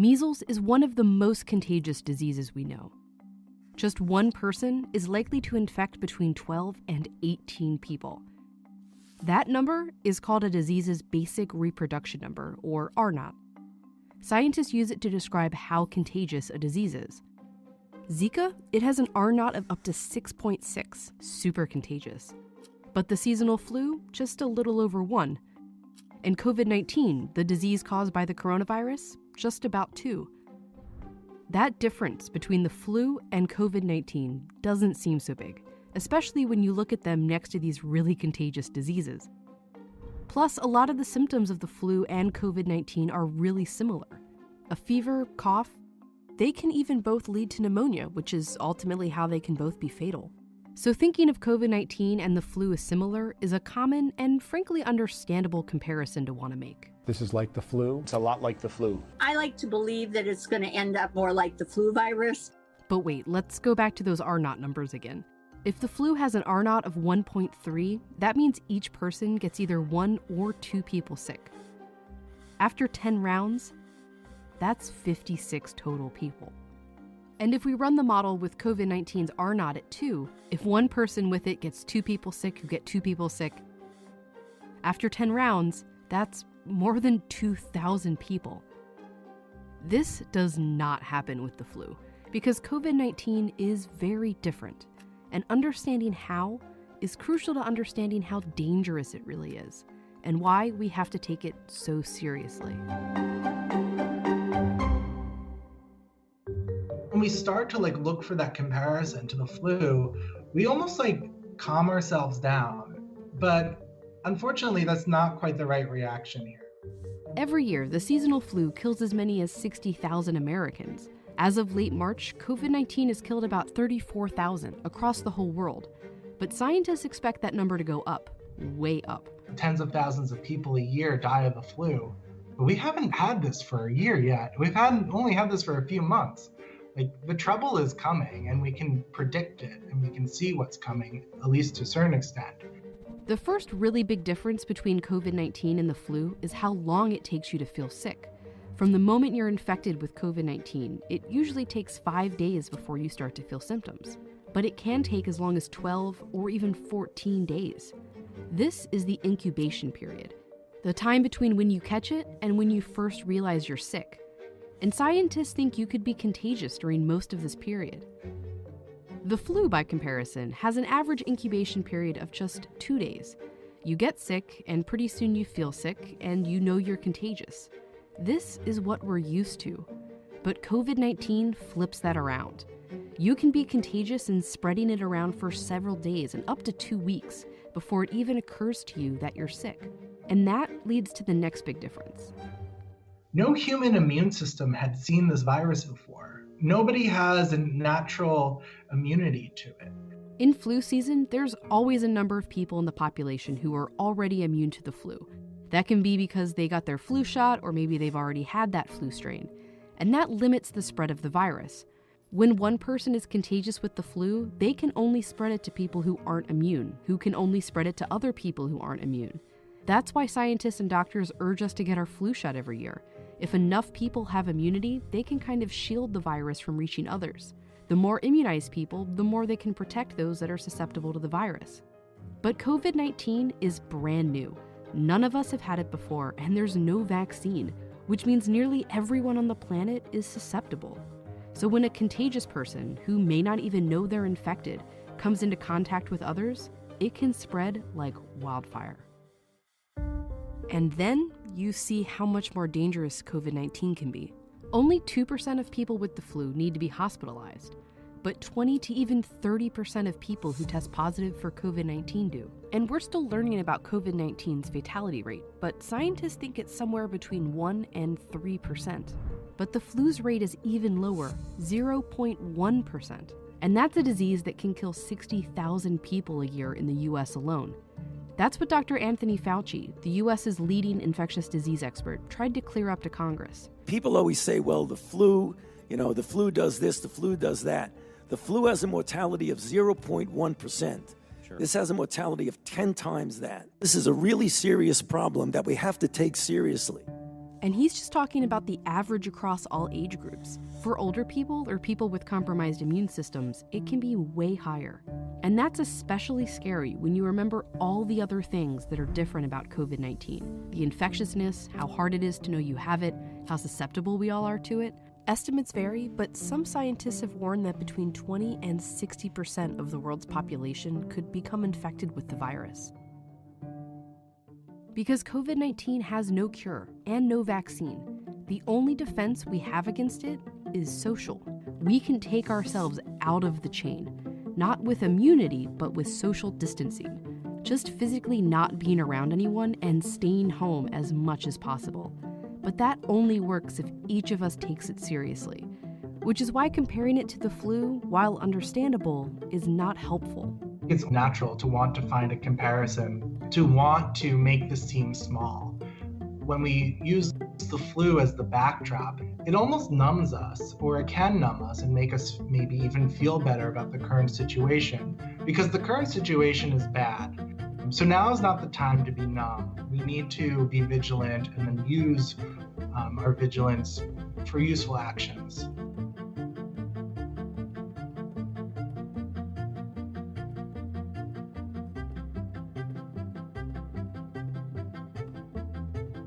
Measles is one of the most contagious diseases we know. Just one person is likely to infect between 12 and 18 people. That number is called a disease's basic reproduction number, or R0. Scientists use it to describe how contagious a disease is. Zika, it has an R0 of up to 6.6, super contagious. But the seasonal flu, just a little over 1. And COVID-19, the disease caused by the coronavirus, just about 2. That difference between the flu and COVID-19 doesn't seem so big, especially when you look at them next to these really contagious diseases. Plus, a lot of the symptoms of the flu and COVID-19 are really similar. A fever, cough, they can even both lead to pneumonia, which is ultimately how they can both be fatal. So thinking of COVID-19 and the flu as similar is a common and frankly understandable comparison to want to make. This is like the flu? It's a lot like the flu. I like to believe that it's going to end up more like the flu virus. But wait, let's go back to those R0 numbers again. If the flu has an R0 of 1.3, that means each person gets either 1 or 2 people sick. After 10 rounds, that's 56 total people. And if we run the model with COVID-19's R0 at 2, if one person with it gets 2 people sick who get 2 people sick, after 10 rounds, that's more than 2,000 people. This does not happen with the flu, because COVID-19 is very different, and understanding how is crucial to understanding how dangerous it really is, and why we have to take it so seriously. When we start to look for that comparison to the flu, we almost calm ourselves down. But unfortunately, that's not quite the right reaction here. Every year, the seasonal flu kills as many as 60,000 Americans. As of late March, COVID-19 has killed about 34,000 across the whole world. But scientists expect that number to go up, way up. Tens of thousands of people a year die of the flu. But we haven't had this for a year yet. We've only had this for a few months. The trouble is coming, and we can predict it, and we can see what's coming, at least to a certain extent. The first really big difference between COVID-19 and the flu is how long it takes you to feel sick. From the moment you're infected with COVID-19, it usually takes 5 days before you start to feel symptoms. But it can take as long as 12 or even 14 days. This is the incubation period, the time between when you catch it and when you first realize you're sick. And scientists think you could be contagious during most of this period. The flu, by comparison, has an average incubation period of just 2 days. You get sick, and pretty soon you feel sick, and you know you're contagious. This is what we're used to. But COVID-19 flips that around. You can be contagious and spreading it around for several days and up to 2 weeks before it even occurs to you that you're sick. And that leads to the next big difference. No human immune system had seen this virus before. Nobody has a natural immunity to it. In flu season, there's always a number of people in the population who are already immune to the flu. That can be because they got their flu shot, or maybe they've already had that flu strain. And that limits the spread of the virus. When one person is contagious with the flu, they can only spread it to people who aren't immune, who can only spread it to other people who aren't immune. That's why scientists and doctors urge us to get our flu shot every year. If enough people have immunity, they can kind of shield the virus from reaching others. The more immunized people, the more they can protect those that are susceptible to the virus. But COVID-19 is brand new. None of us have had it before, and there's no vaccine, which means nearly everyone on the planet is susceptible. So when a contagious person, who may not even know they're infected, comes into contact with others, it can spread like wildfire. And then you see how much more dangerous COVID-19 can be. Only 2% of people with the flu need to be hospitalized, but 20 to even 30% of people who test positive for COVID-19 do. And we're still learning about COVID-19's fatality rate, but scientists think it's somewhere between 1 and 3%. But the flu's rate is even lower, 0.1%. And that's a disease that can kill 60,000 people a year in the US alone. That's what Dr. Anthony Fauci, the US's leading infectious disease expert, tried to clear up to Congress. People always say, well, the flu does this, the flu does that. The flu has a mortality of 0.1%. Sure. This has a mortality of 10 times that. This is a really serious problem that we have to take seriously. And he's just talking about the average across all age groups. For older people or people with compromised immune systems, it can be way higher. And that's especially scary when you remember all the other things that are different about COVID-19. The infectiousness, how hard it is to know you have it, how susceptible we all are to it. Estimates vary, but some scientists have warned that between 20 and 60% of the world's population could become infected with the virus. Because COVID-19 has no cure and no vaccine, the only defense we have against it is social. We can take ourselves out of the chain, not with immunity, but with social distancing. Just physically not being around anyone and staying home as much as possible. But that only works if each of us takes it seriously, which is why comparing it to the flu, while understandable, is not helpful. It's natural to want to find a comparison, to want to make this seem small. When we use the flu as the backdrop, it almost numbs us, or it can numb us and make us maybe even feel better about the current situation, because the current situation is bad. So now is not the time to be numb. We need to be vigilant and then use our vigilance for useful actions.